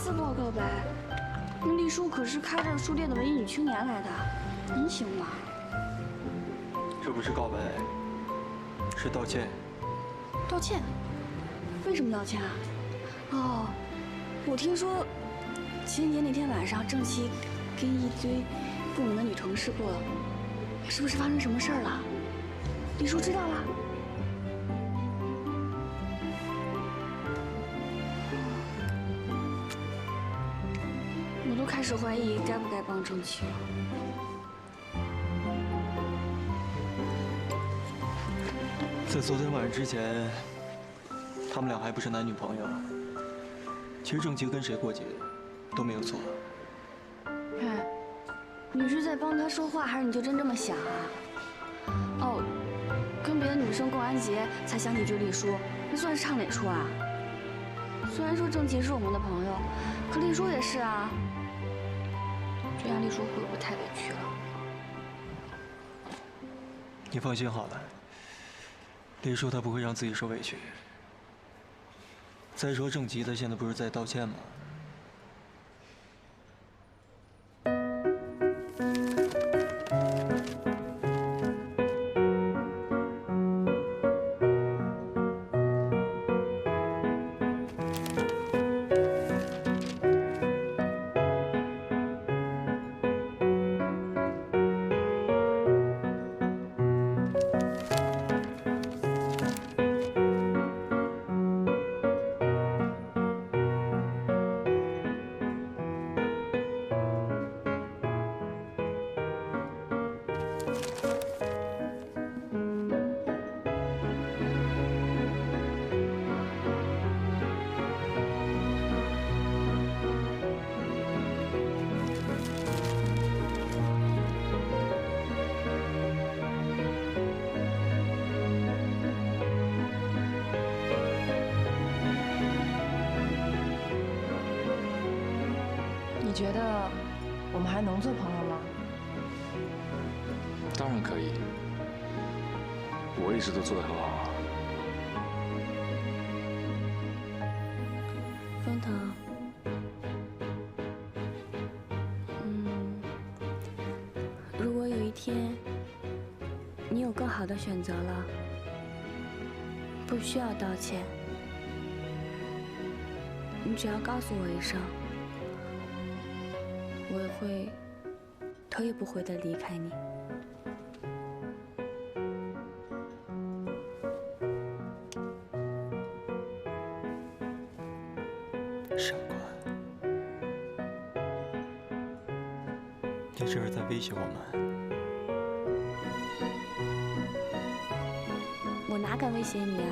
撕破告白？那丽叔可是开着书店的文艺女青年来的，您行吗？这不是告白，是道歉。道歉？为什么道歉啊？哦，我听说情人节那天晚上，郑琪跟一堆不明的女同事过了，是不是发生什么事儿了？丽叔知道了？我都开始怀疑该不该帮郑琪了。在昨天晚上之前，他们俩还不是男女朋友。其实郑琪跟谁过节都没有错。哎，你是在帮他说话，还是你就真这么想啊？哦，跟别的女生过完节才想起追丽叔，那算是唱哪出啊？虽然说郑琪是我们的朋友，可丽叔也是啊。这样丽叔会不会太委屈了？你放心好了，丽叔他不会让自己受委屈。再说郑琪他现在不是在道歉吗？你觉得我们还能做朋友吗？当然可以，我一直都做得很好啊。风腾，如果有一天你有更好的选择了，不需要道歉，你只要告诉我一声。我也会头也不回地离开你。上官，你这是在威胁我们？我哪敢威胁你啊！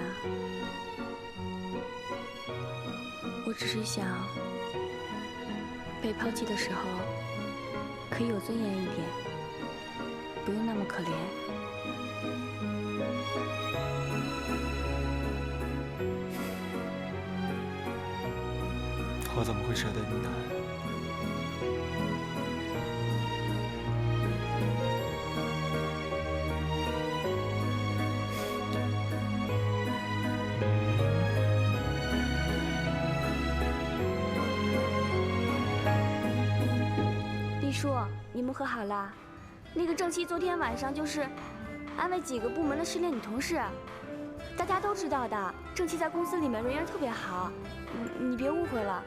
我只是想被抛弃的时候可以有尊严一点，不用那么可怜。我怎么会舍得你呢？丽叔，你们和好了？那个郑琪昨天晚上就是安慰几个部门的失恋女同事，大家都知道的。郑琪在公司里面人缘特别好，你别误会了。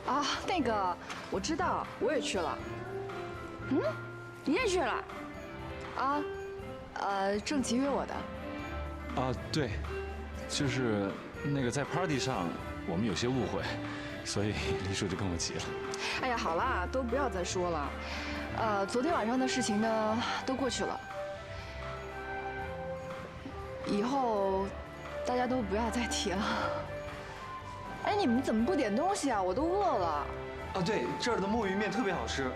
啊，那个我知道，我也去了。你也去了？啊，郑琪约我的。啊，对，就是那个在 party 上我们有些误会，所以黎叔就跟我急了。哎呀，好啦，都不要再说了。昨天晚上的事情呢，都过去了。以后大家都不要再提了。哎，你们怎么不点东西啊？我都饿了。啊，对，这儿的墨鱼面特别好吃。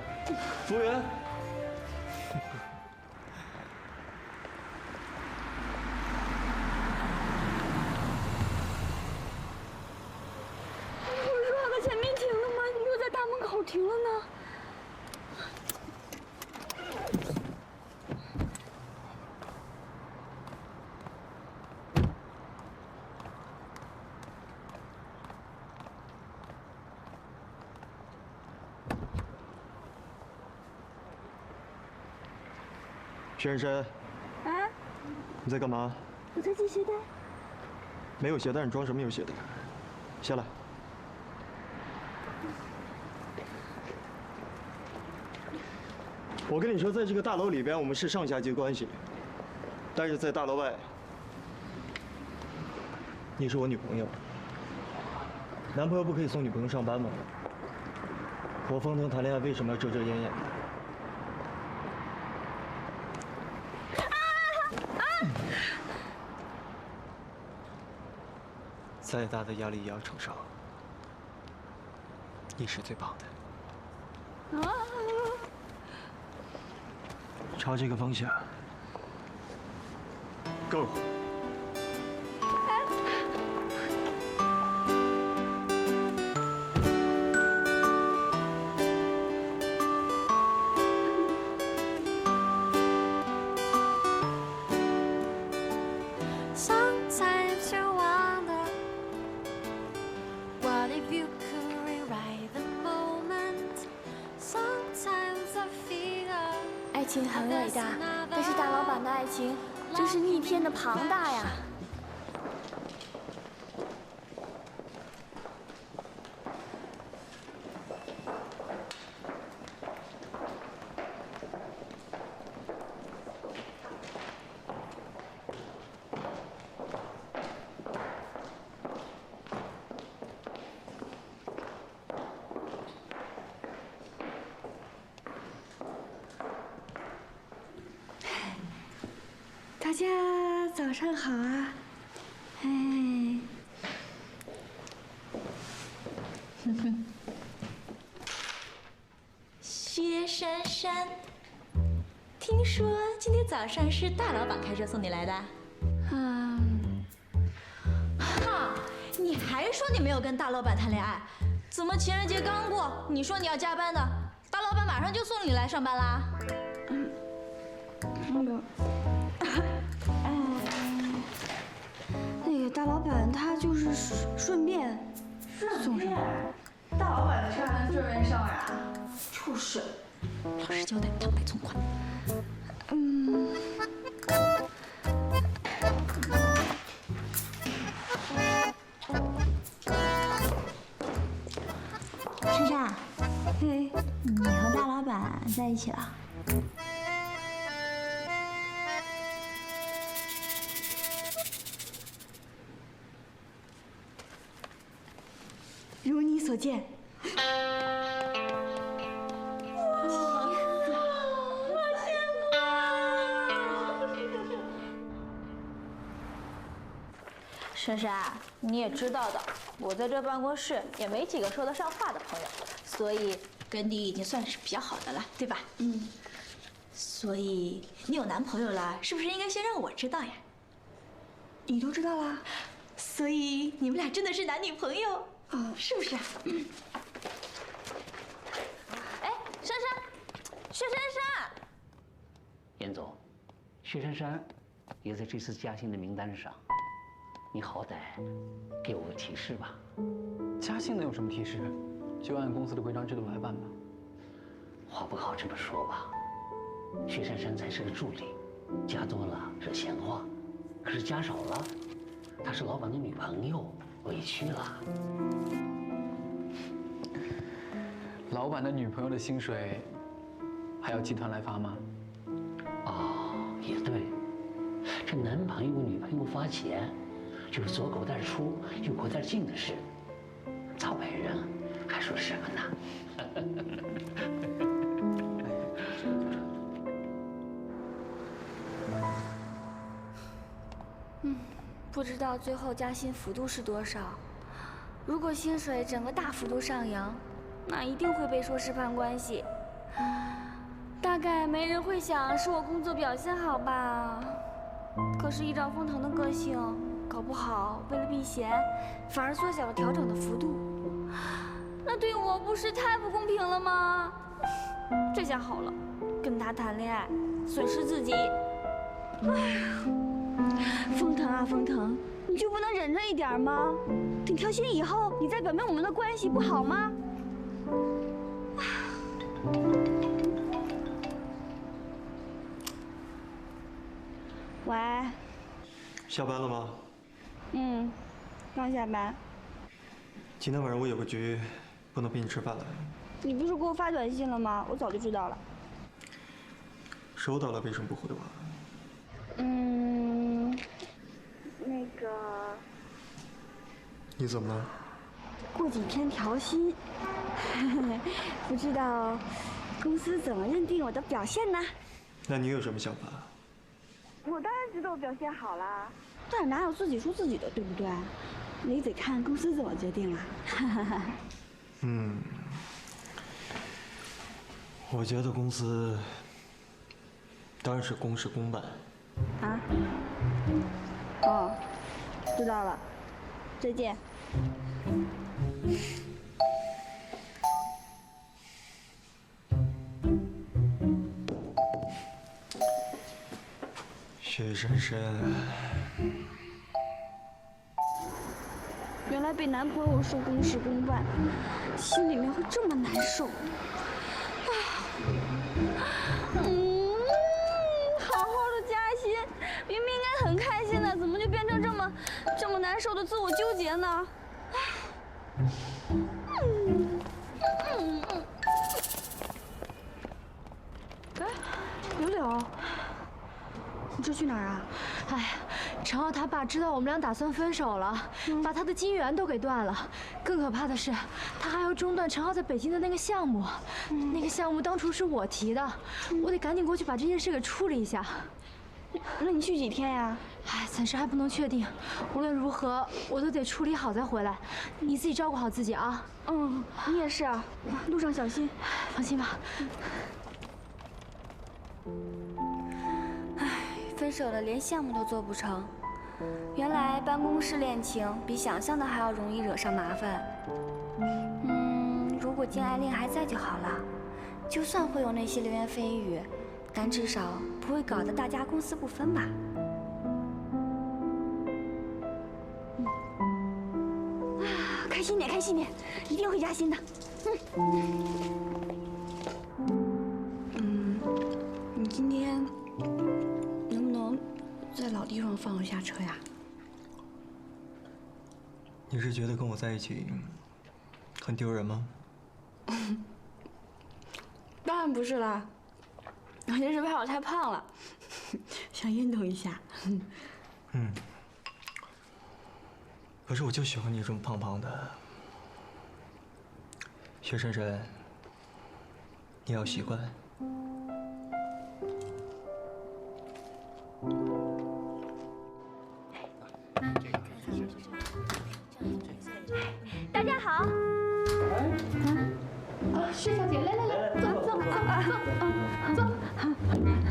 服务员。不是说好在前面停了吗？你又在大门口停了呢？轩轩，啊，你在干嘛？我在系鞋带。没有鞋带，你装什么有鞋带？下来。我跟你说，在这个大楼里边，我们是上下级关系，但是在大楼外，你是我女朋友。男朋友不可以送女朋友上班吗？我风腾谈恋爱为什么要遮遮掩掩的？再大的压力也要承受。你是最棒的。朝这个方向。Go。爱情很伟大，但是大老板的爱情真是逆天的庞大呀！大家早上好啊！哎，薛珊珊，听说今天早上是大老板开车送你来的？哈，你还说你没有跟大老板谈恋爱？怎么情人节刚过，你说你要加班的，大老板马上就送你来上班啦？那个大老板他就是顺便送上来。大老板的车还能顺便上呀？就是，老实交代，坦白从宽。珊珊，嘿，你和大老板在一起了？如你所见。珊珊，你也知道的，我在这办公室也没几个说得上话的朋友，所以跟你已经算是比较好的了，对吧？嗯。所以你有男朋友了，是不是应该先让我知道呀？你都知道啦？所以你们俩真的是男女朋友，是不是啊？哎，珊珊，薛珊珊，严总，薛珊珊也在这次加薪的名单上，你好歹给我个提示吧。加薪能有什么提示？就按公司的规章制度来办吧。话不好这么说吧，薛珊珊才是个助理，加多了是闲话，可是加少了，她是老板的女朋友，委屈了。老板的女朋友的薪水还要集团来发吗？哦，也对，这男朋友女朋友发钱，就是左口袋出右口袋进的事。早外人还说什么呢？不知道最后加薪幅度是多少。如果薪水整个大幅度上扬，那一定会被说事攀关系。大概没人会想是我工作表现好吧？可是依照风腾的个性，搞不好为了避嫌，反而缩小了调整的幅度。那对我不是太不公平了吗？这下好了，跟他谈恋爱，损失自己。哎呀！风腾啊，风腾，你就不能忍着一点吗？等调薪以后，你再表明我们的关系，不好吗？喂。下班了吗？嗯，刚下班。今天晚上我有个局，不能陪你吃饭了。你不是给我发短信了吗？我早就知道了。收到了，为什么不回我？那个，你怎么了？过几天调薪，不知道公司怎么认定我的表现呢？那你有什么想法？我当然知道我表现好啦，但是哪有自己说自己的，对不对？你得看公司怎么决定啦。我觉得公司当然是公事公办。啊？哦，知道了，再见。薛珊珊，原来被男朋友说公事公办，心里面会这么难受。好好的加薪，明明应该很开心的，怎么就变成这么难受的自我纠结呢？哎，柳柳，你这去哪儿啊？哎，陈浩他爸知道我们俩打算分手了，把他的金源都给断了。更可怕的是，他还要中断陈浩在北京的那个项目。那个项目当初是我提的，我得赶紧过去把这件事给处理一下。那你去几天呀？哎，暂时还不能确定。无论如何，我都得处理好再回来。你自己照顾好自己啊。嗯，你也是啊，路上小心。放心吧。分手了，连项目都做不成。原来办公室恋情比想象的还要容易惹上麻烦。如果禁爱令还在就好了，就算会有那些流言蜚语，但至少不会搞得大家公私不分吧。开心点，开心点，一定会加薪的。你今天能不能在老地方放我下车呀？你是觉得跟我在一起很丢人吗？当然不是啦，我就是怕我太胖了，想运动一下。可是我就喜欢你这么胖胖的。薛珊珊，你要习惯。大家好。薛小姐，来，坐。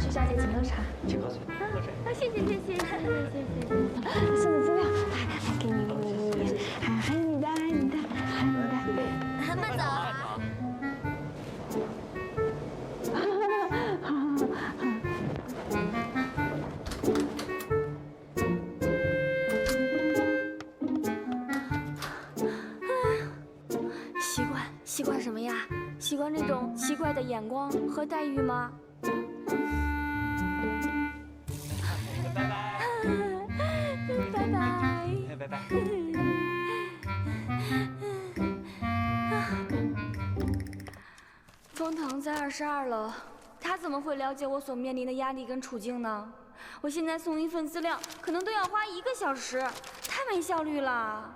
薛小姐，请喝茶。请喝水，喝水。谢谢。送的资料，来给你，还有你的。慢走。习惯什么呀？习惯这种奇怪的眼光和待遇吗？拜拜。封腾在22楼，他怎么会了解我所面临的压力跟处境呢？我现在送一份资料，可能都要花1个小时，太没效率了。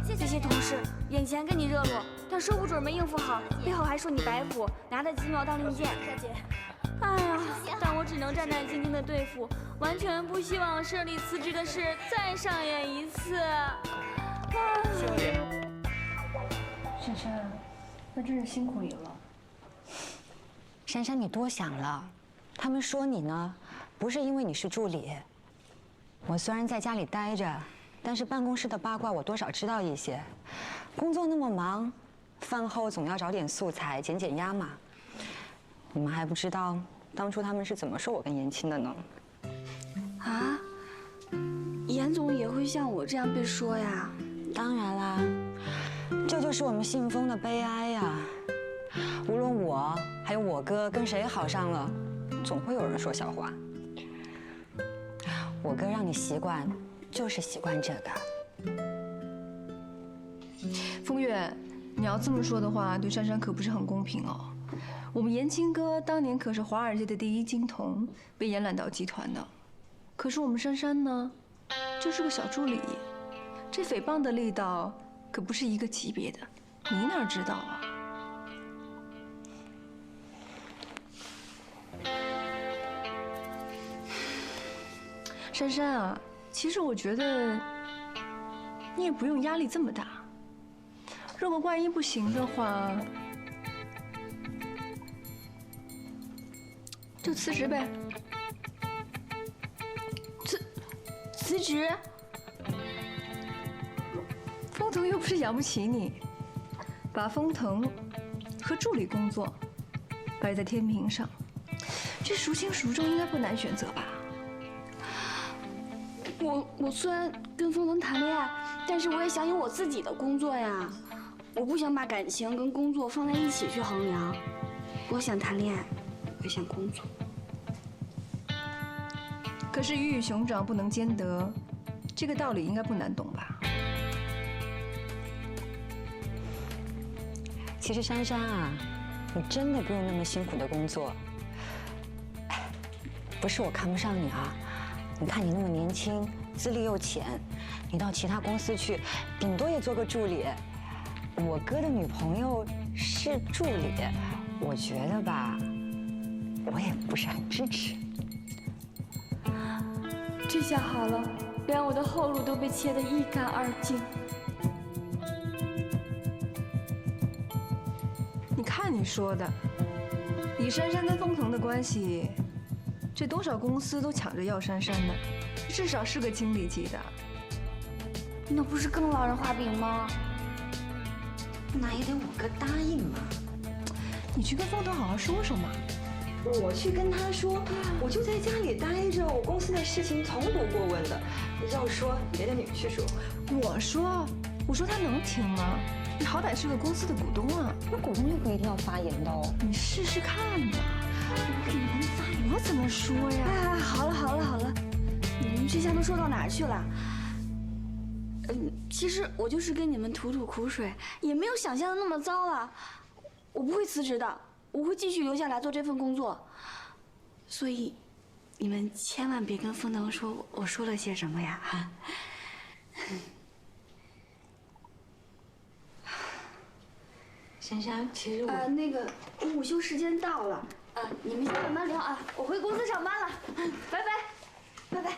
这些同事眼前跟你热络，但说不准没应付好，背后还说你白虎，拿着几秒当令箭。哎呀，但我只能战战兢兢地对付，完全不希望设立辞职的事再上演一次。珊珊，那真是辛苦你了。珊珊，你多想了。他们说你呢，不是因为你是助理。我虽然在家里待着，但是办公室的八卦我多少知道一些。工作那么忙，饭后总要找点素材减压嘛。你们还不知道当初他们是怎么说我跟严青的呢？啊？严总也会像我这样被说呀？当然啦，这就是我们信封的悲哀呀。无论我还有我哥跟谁好上了，总会有人说笑话。我哥让你习惯，就是习惯这个。风月，你要这么说的话，对珊珊可不是很公平哦。我们延青哥当年可是华尔街的第一金童，被延揽到集团的。可是我们珊珊呢，就是个小助理，这诽谤的力道可不是一个级别的，你哪知道啊？珊珊啊，其实我觉得你也不用压力这么大。如果万一不行的话，就辞职呗。辞职？风腾又不是养不起你，把风腾和助理工作摆在天平上，这孰轻孰重应该不难选择吧？我虽然跟风腾谈恋爱，但是我也想有我自己的工作呀。我不想把感情跟工作放在一起去衡量。我想谈恋爱，我也想工作。可是鱼与熊掌不能兼得，这个道理应该不难懂吧？其实珊珊啊，你真的不用那么辛苦的工作。不是我看不上你啊，你看你那么年轻，资历又浅，你到其他公司去，顶多也做个助理。我哥的女朋友是助理，我觉得吧，我也不是很支持。这下好了，连我的后路都被切得一干二净。你看你说的，以珊珊跟风腾的关系，这多少公司都抢着要珊珊的，至少是个经理级的。那不是更落人画饼吗？那也得我哥答应嘛。你去跟风腾好好说说嘛。我去跟他说，我就在家里待着，我公司的事情从不过问的。要说别的女婿说，我说他能听吗？你好歹是个公司的股东啊。那股东又不一定要发言的哦。你试试看嘛。我给你们发言，我怎么说呀？哎，好了，你们这下都说到哪儿去了？其实我就是跟你们吐苦水，也没有想象的那么糟啊。我不会辞职的，我会继续留下来做这份工作。所以，你们千万别跟风腾说我说了些什么呀！哈。珊珊，其实我那个午休时间到了，你们先慢慢聊啊，我回公司上班了，拜拜，拜拜。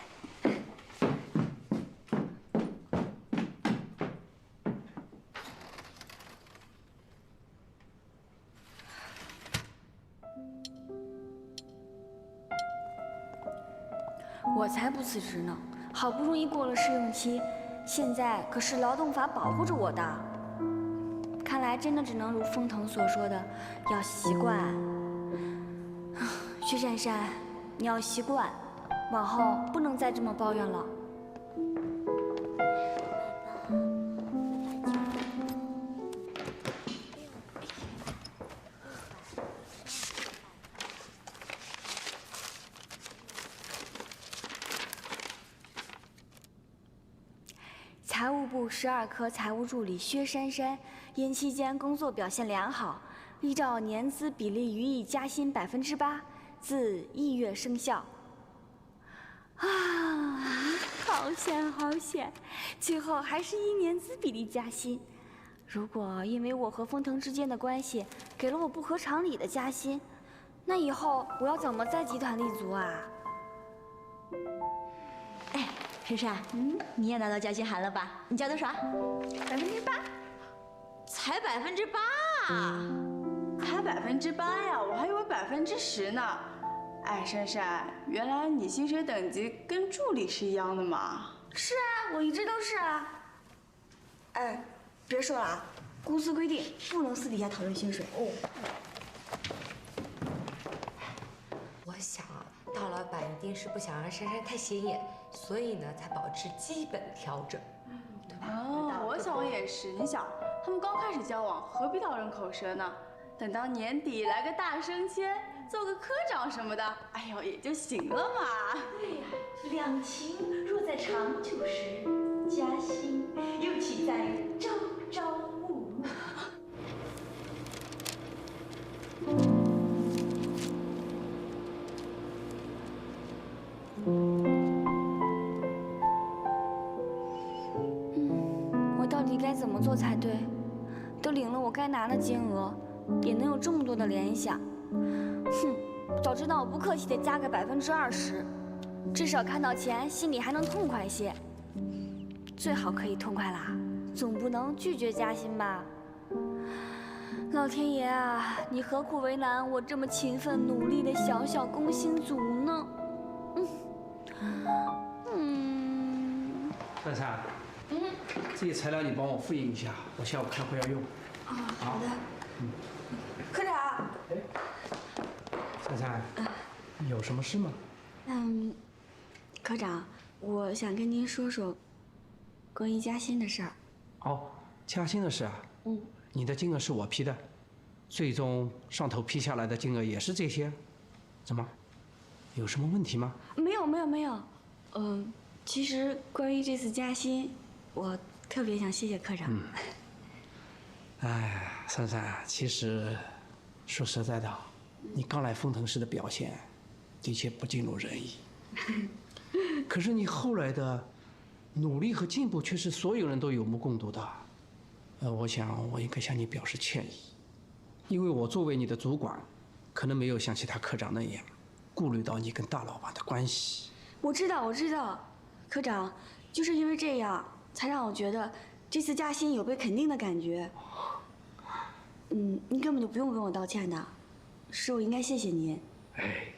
我才不辞职呢！好不容易过了试用期，现在可是劳动法保护着我的。看来真的只能如风腾所说的，要习惯。薛珊珊，你要习惯，往后不能再这么抱怨了。财务部12科财务助理薛珊珊，因期间工作表现良好，依照年资比例予以加薪8%，自1月生效。啊，好险好险！最后还是依年资比例加薪。如果因为我和风腾之间的关系给了我不合常理的加薪，那以后我要怎么在集团立足啊？哎，珊珊，你也拿到加薪函了吧？你加多少？8%。才8%啊！才8%呀，我还以为10%呢。哎，珊珊，原来你薪水等级跟助理是一样的吗？是啊，我一直都是啊。哎，别说了啊，公司规定不能私底下讨论薪水哦。我想，大老板一定是不想让珊珊太显眼，所以呢才保持基本调整，对吧？哦，我想也是。你想，他们刚开始交往，何必道人口舌呢？等到年底来个大升迁，做个科长什么的，哎呦也就行了嘛。对呀，两情若在长久时，加薪又岂在朝朝暮暮。我到底该怎么做才对？都领了我该拿的金额，也能有这么多的联想。哼，早知道我不客气的加个20%，至少看到钱心里还能痛快些。最好可以痛快啦，总不能拒绝加薪吧？老天爷啊，你何苦为难我这么勤奋努力的小小工薪族呢？珊珊，这些材料你帮我复印一下，我下午开会要用。好的。科长。珊珊，有什么事吗？科长，我想跟您说说关于加薪的事儿。哦，加薪的事啊。你的金额是我批的，最终上头批下来的金额也是这些，怎么？有什么问题吗？没有。其实关于这次加薪，我特别想谢谢科长。哎，珊珊，其实说实在的，你刚来丰腾市的表现，的确不尽如人意。可是你后来的努力和进步，却是所有人都有目共睹的。我想我应该向你表示歉意，因为我作为你的主管，可能没有像其他科长那样顾虑到你跟大老板的关系。我知道，科长，就是因为这样，才让我觉得这次加薪有被肯定的感觉。您根本就不用跟我道歉的，是我应该谢谢您。哎，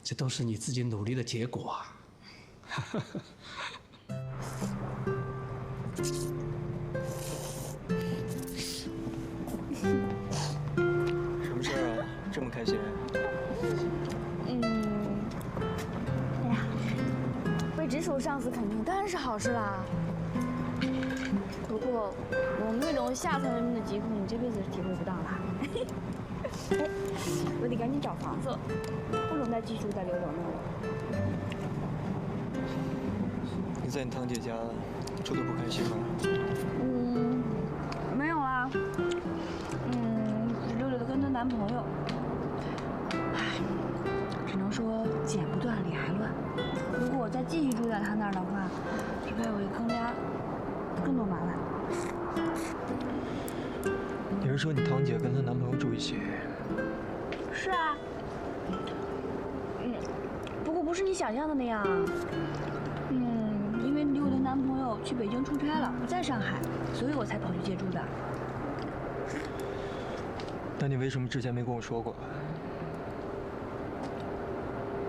这都是你自己努力的结果啊。什么事儿啊？这么开心？哎呀，被直属上司肯定当然是好事啦。不过我们那种下层人民的疾苦，你这辈子是体会不到啦。哎，我得赶紧找房子，不能再继续在刘总那儿了。你在你堂姐家住得不开心吗？没有啊。溜溜的跟她男朋友，唉，只能说剪不断理还乱。如果我再继续住在她那儿的话，只会有更多麻烦。你是说你堂姐跟她男朋友住一起？是啊。不过不是你想象的那样啊。因为溜溜的男朋友去北京出差了，不在上海，所以我才跑去借住的。那你为什么之前没跟我说过？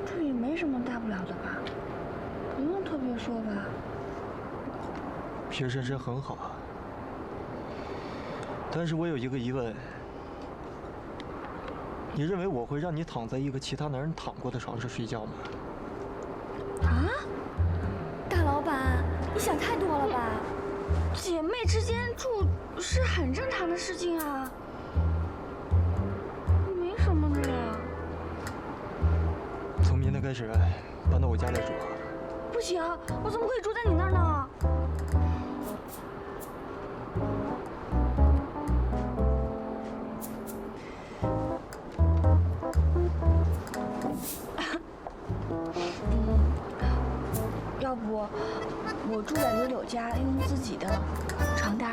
这也没什么大不了的吧，不用特别说吧。薛珊珊很好，但是我有一个疑问：你认为我会让你躺在一个其他男人躺过的床上睡觉吗？啊？大老板，你想太多了吧？姐妹之间住是很正常的事情啊，没什么的呀。从明天开始搬到我家来住。不行，我怎么可以住在你那儿呢？要不我住在柳柳家，用自己的床单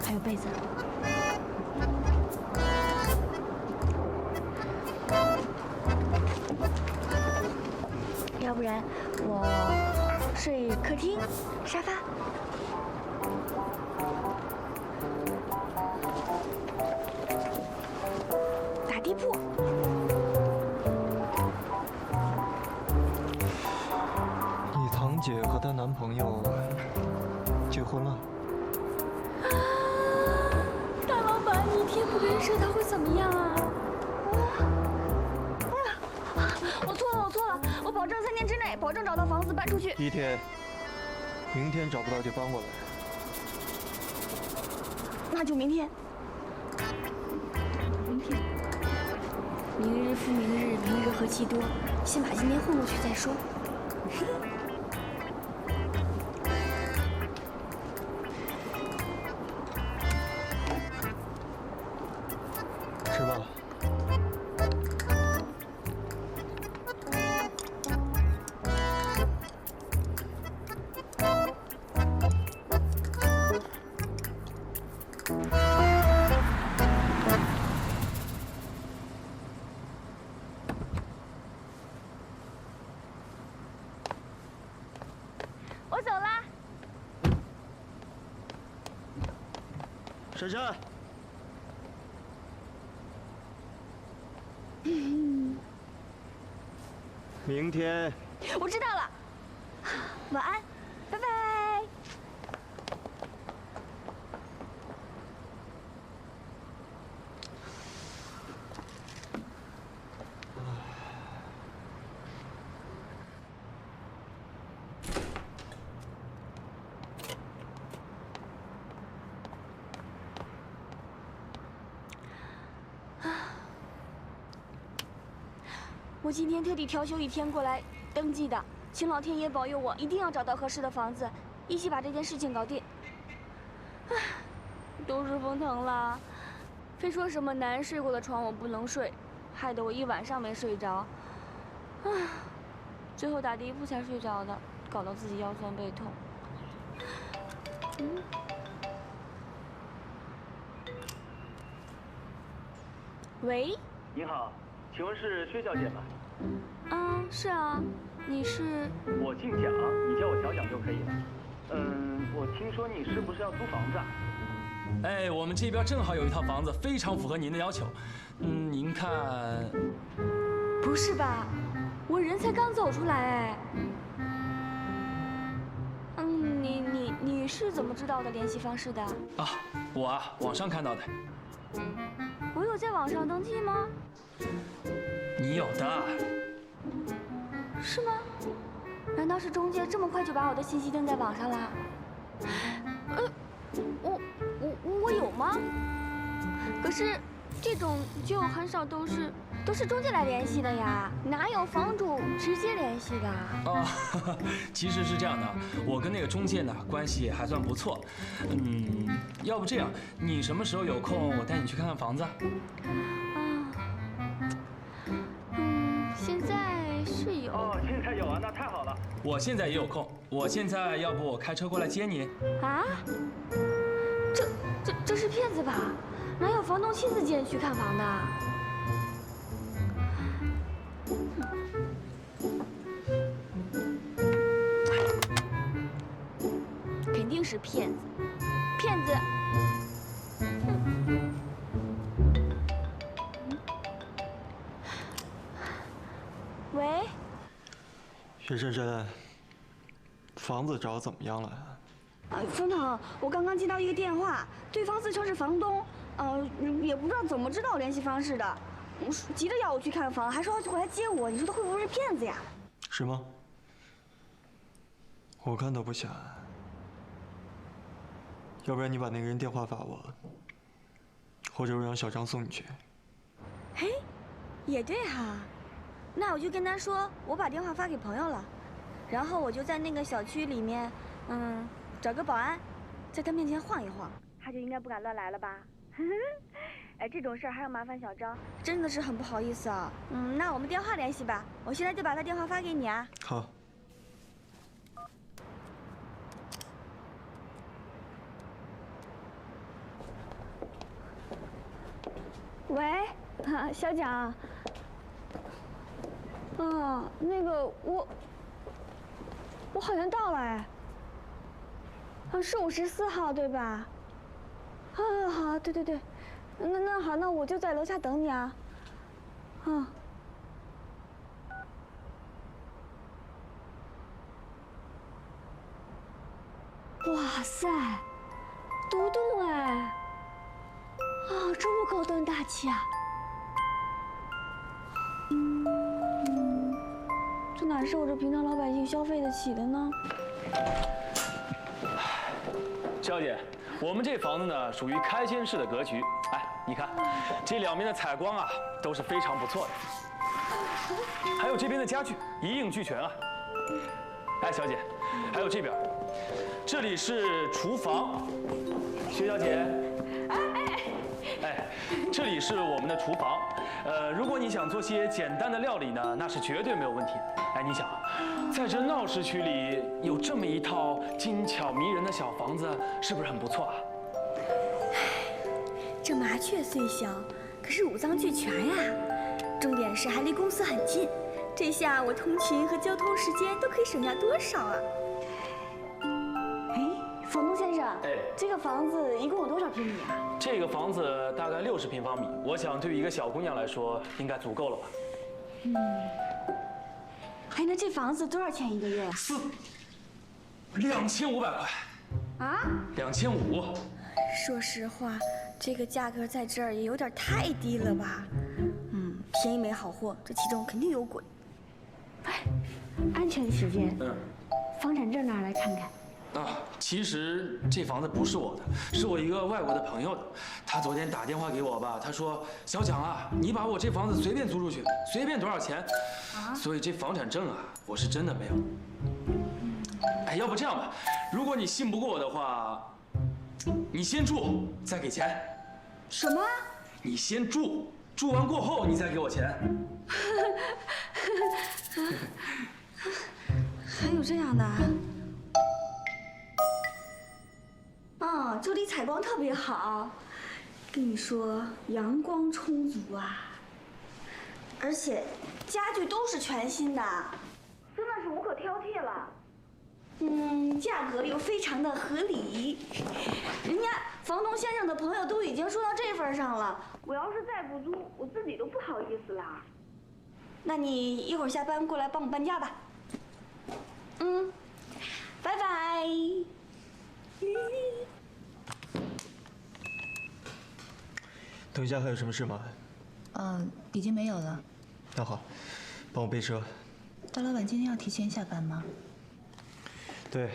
还有被子。要不然我睡客厅沙发。打地铺。你堂姐和她男朋友结婚了？啊！大老板，你天不干涉，他会怎么样啊？我错了，我保证3天之内，保证找到房子搬出去。1天，明天找不到就搬过来。那就明天。明天。明日复明日，明日何其多，先把今天混过去再说。吃吧。我走啦。珊珊。明天。我知道了。晚安，拜拜。我今天特地调休1天过来登记的，请老天爷保佑我，一定要找到合适的房子，一起把这件事情搞定。唉，都是风疼了，非说什么男人睡过的床我不能睡，害得我1晚上没睡着。唉，最后打地铺才睡着的，搞到自己腰酸背痛。喂。您好，请问是薛小姐吗？是啊，你是？我姓蒋，你叫我小蒋就可以了。我听说你是不是要租房子啊？哎，我们这边正好有一套房子，非常符合您的要求。您看。不是吧？我人才刚走出来哎。你是怎么知道的联系方式的？啊，我网上看到的。我有在网上登记吗？你有的。是吗？难道是中介这么快就把我的信息登在网上了？我有吗？可是这种就很少都是中介来联系的呀，哪有房主直接联系的？哦，其实是这样的，我跟那个中介呢关系还算不错。要不这样，你什么时候有空，我带你去看看房子？现在是有。哦，现在有啊，那太好了。我现在也有空，我现在要不我开车过来接你？啊？这是骗子吧？哪有房东亲自接你去看房的？肯定是骗子，骗子！喂，薛珊珊，房子找得怎么样了？风腾，我刚刚接到一个电话，对方自称是房东，也不知道怎么知道我联系方式的，急着要我去看房，还说要回来接我，你说他会不会是骗子呀？是吗？我看都不像。要不然你把那个人电话发我，或者我让小张送你去。嘿，也对哈，那我就跟他说我把电话发给朋友了，然后我就在那个小区里面，找个保安，在他面前晃一晃，他就应该不敢乱来了吧？哎，这种事儿还要麻烦小张，真的是很不好意思啊。那我们电话联系吧，我现在就把他电话发给你啊。好。喂，小蒋。那个我好像到了哎。是54号对吧？好，对，那好，那我就在楼下等你啊。哇塞，独栋哎！这么高端大气啊！这哪是我这平常老百姓消费得起的呢？小姐，我们这房子呢属于开间式的格局，哎，你看，这两边的采光啊都是非常不错的，还有这边的家具一应俱全啊。哎，小姐，还有这边，这里是厨房，薛小姐。哎，这里是我们的厨房。如果你想做些简单的料理呢，那是绝对没有问题的。哎，你想，在这闹市区里有这么一套精巧迷人的小房子，是不是很不错啊？这麻雀虽小，可是五脏俱全呀。重点是还离公司很近，这下我通勤和交通时间都可以省下多少啊！哎，房东先生，这个房子一共有多少平米啊？这个房子大概60平方米，我想对于一个小姑娘来说，应该足够了吧？哎，那这房子多少钱一个月呀？2500块。啊？2500。说实话，这个价格在这儿也有点太低了吧？便宜没好货，这其中肯定有鬼。哎，安全起见，房产证拿来看看。其实这房子不是我的，是我一个外国的朋友的。他昨天打电话给我吧，他说：“小蒋啊，你把我这房子随便租出去，随便多少钱。”所以这房产证啊，我是真的没有。哎，要不这样吧，如果你信不过我的话，你先住，再给钱。什么？你先住，住完过后你再给我钱。还有这样的？这里采光特别好，跟你说，阳光充足啊，而且家具都是全新的，真的是无可挑剔了。价格又非常的合理，人家房东先生的朋友都已经说到这份上了，我要是再不租，我自己都不好意思了。那你一会儿下班过来帮我搬家吧。拜拜。等一下还有什么事吗？已经没有了。那好，帮我备车。大老板今天要提前下班吗？对，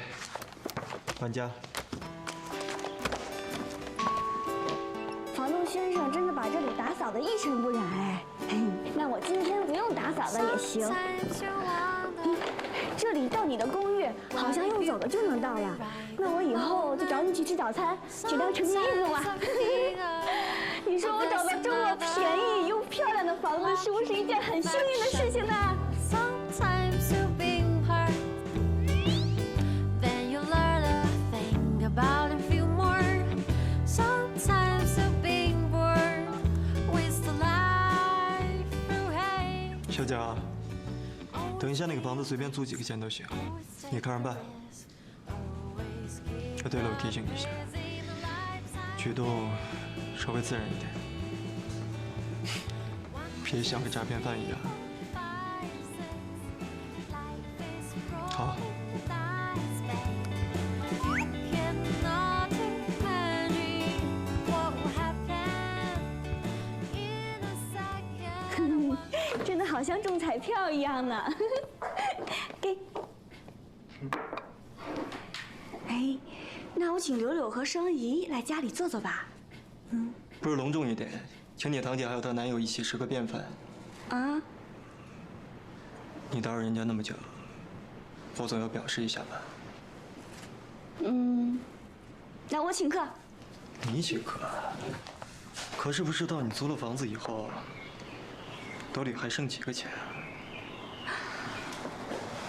搬家。房东先生真的把这里打扫得一尘不染哎，那我今天不用打扫了也行。这里到你的公寓好像用走的就能到了，那我以后就找你去吃早餐，去当成年任务啊。你说我找到这么便宜又漂亮的房子，是不是一件很幸运的事情呢？小蒋，等一下那个房子随便租几个钱都行，你看着办。对了，我提醒你一下，举动稍微自然一点，别像个诈骗犯一样。好。真的好像中彩票一样呢。给。哎，那我请柳柳和生怡来家里坐坐吧。不如隆重一点，请你堂姐还有她男友一起吃个便饭。啊？你打扰人家那么久，我总要表示一下吧。那我请客。你请客？可是不知道你租了房子以后，兜里还剩几个钱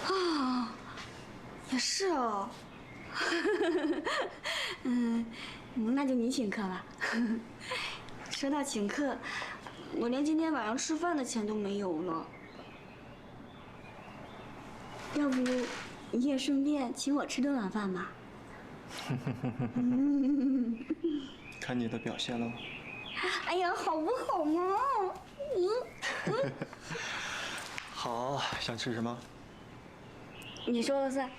啊？也是哦。那就你请客吧。说到请客，我连今天晚上吃饭的钱都没有了。要不你也顺便请我吃顿晚饭吧？看你的表现喽。哎呀，好不好嘛？好，想吃什么？你说了算。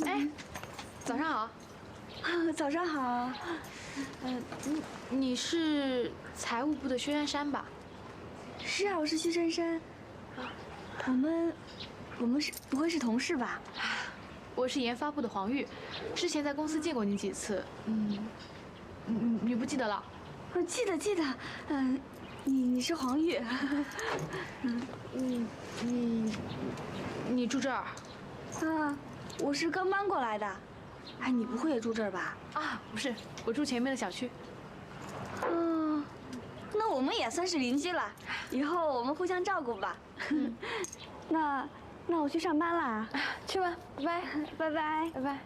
哎，早上好。早上好。你是财务部的薛珊珊吧？是啊，我是薛珊珊。我们不会是同事吧？我是研发部的黄玉，之前在公司见过你几次。你不记得了？记得。你是黄玉。你住这儿？啊，我是刚搬过来的。哎，你不会也住这儿吧？啊，不是，我住前面的小区。那我们也算是邻居了，以后我们互相照顾吧。那我去上班啦，去吧，拜拜，拜拜，拜拜。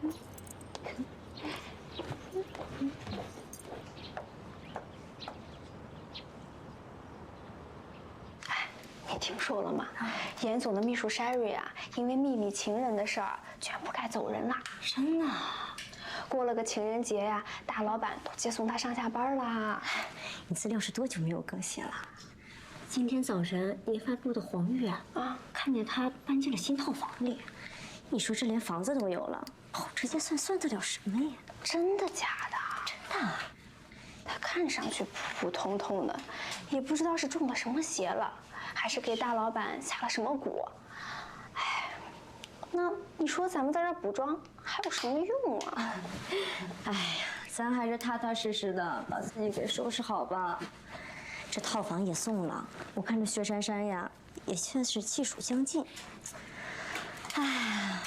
你听说了吗？严总的秘书 Sherry 啊，因为秘密情人的事儿，全部该走人了。真的？过了个情人节呀，大老板都接送他上下班啦。你资料是多久没有更新了？今天早晨研发部的黄玉看见他搬进了新套房里。你说这连房子都有了，跑这些算得了什么呀？真的假的？真的。他看上去普普通通的，也不知道是中了什么邪了，还是给大老板下了什么蛊。哎，那你说咱们在这补妆还有什么用啊？哎呀，咱还是踏踏实实的把自己给收拾好吧。这套房也送了，我看这薛珊珊呀，也算是气数将尽。哎，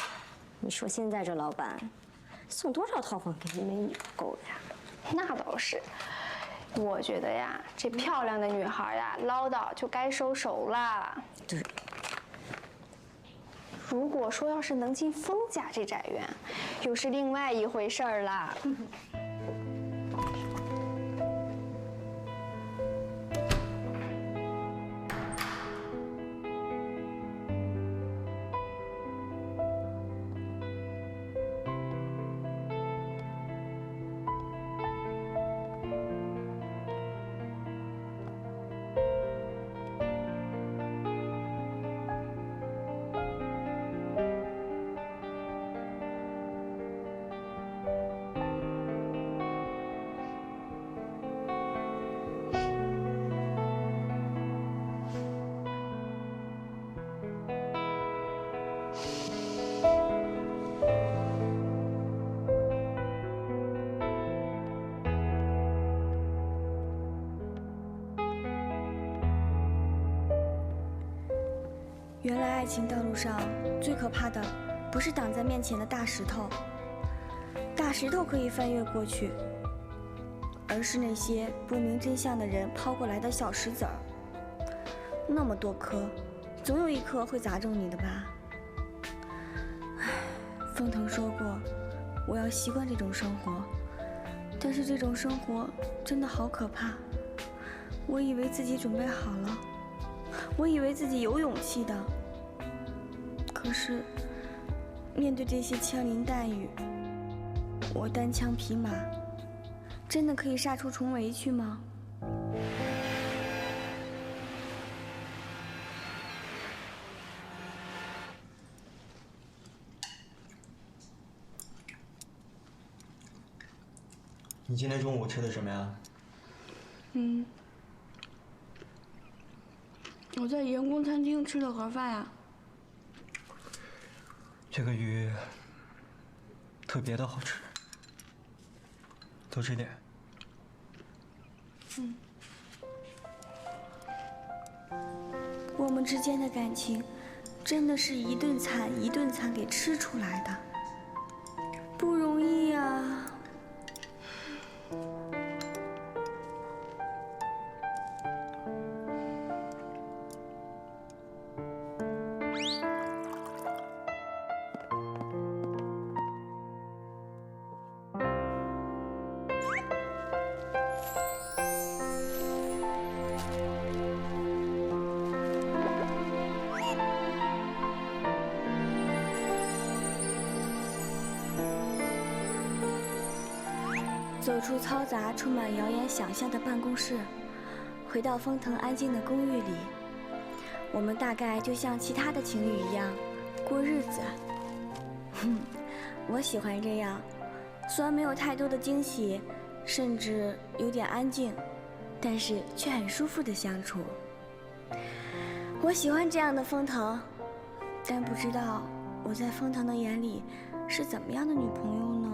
你说现在这老板送多少套房给你美女不够呀？那倒是，我觉得呀，这漂亮的女孩呀，唠叨就该收手啦。对。如果说要是能进封家这宅院，又是另外一回事儿啦。原来爱情道路上最可怕的，不是挡在面前的大石头，大石头可以翻越过去，而是那些不明真相的人抛过来的小石子儿。那么多颗，总有一颗会砸中你的吧？唉，风腾说过，我要习惯这种生活，但是这种生活真的好可怕。我以为自己准备好了，我以为自己有勇气的。可是，面对这些枪林弹雨，我单枪匹马，真的可以杀出重围去吗？你今天中午吃的什么呀？我在员工餐厅吃的盒饭呀。这个鱼特别的好吃，多吃点。我们之间的感情，真的是一顿惨一顿惨给吃出来的，不容易呀。走出嘈杂、充满谣言想象的办公室，回到风腾安静的公寓里，我们大概就像其他的情侣一样过日子。我喜欢这样，虽然没有太多的惊喜，甚至有点安静，但是却很舒服的相处。我喜欢这样的风腾，但不知道我在风腾的眼里是怎么样的女朋友呢？